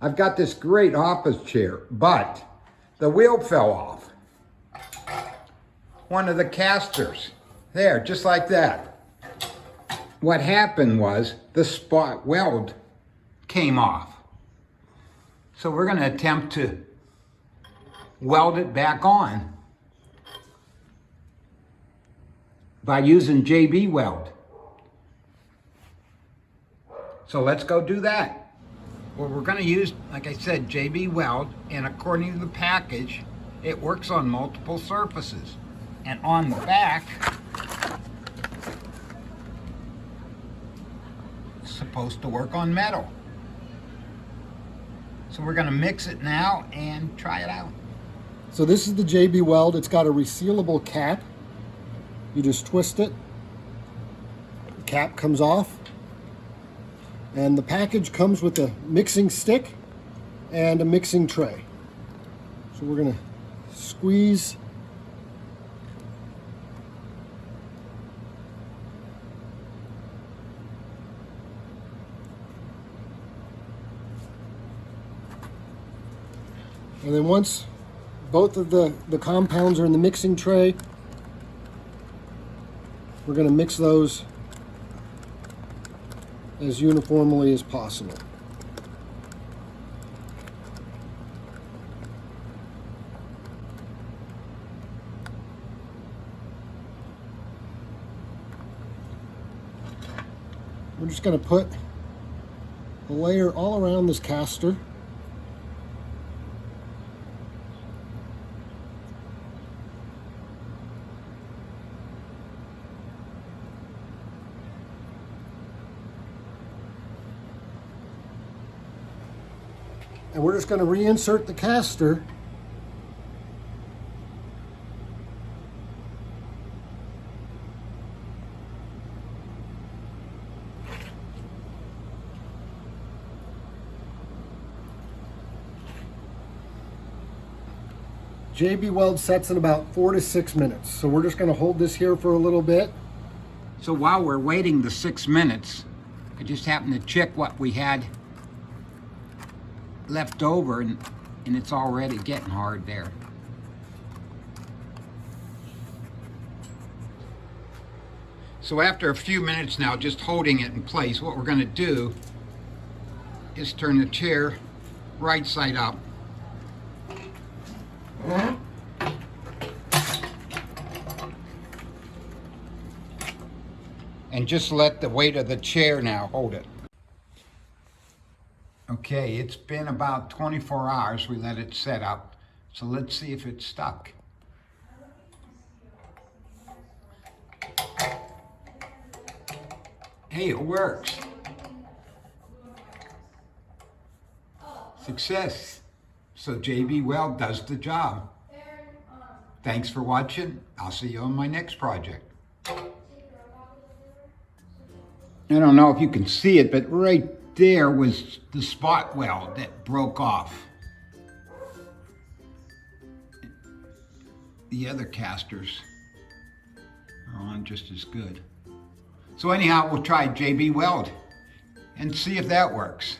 I've got this great office chair, but the wheel fell off. One of the casters. There, just like that. What happened was the spot weld came off. So we're going to attempt to weld it back on by using JB Weld. So let's go do that. Well, we're going to use, like I said, JB Weld, and according to the package, it works on multiple surfaces. And on the back, it's supposed to work on metal. So we're going to mix it now and try it out. So this is the JB Weld. It's got a resealable cap. You just twist it. The cap comes off. And the package comes with a mixing stick and a mixing tray. So we're going to squeeze and then once both of the compounds are in the mixing tray, we're going to mix those as uniformly as possible. We're just going to put a layer all around this caster. And we're just going to reinsert the caster JB Weld sets in about 4 to 6 minutes. So we're just going to hold this here for a little bit. So while we're waiting the 6 minutes, I just happened to check what we had left over, and it's already getting hard there. So after a few minutes now, just holding it in place, what we're going to do is turn the chair right side up. And just let the weight of the chair now hold it. Okay, it's been about 24 hours we let it set up. So let's see if it's stuck. Hey, it works. Success. So JB Weld does the job. Thanks for watching. I'll see you on my next project. I don't know if you can see it, but right there was the spot weld that broke off. The other casters are on just as good. So anyhow, we'll try JB Weld and see if that works.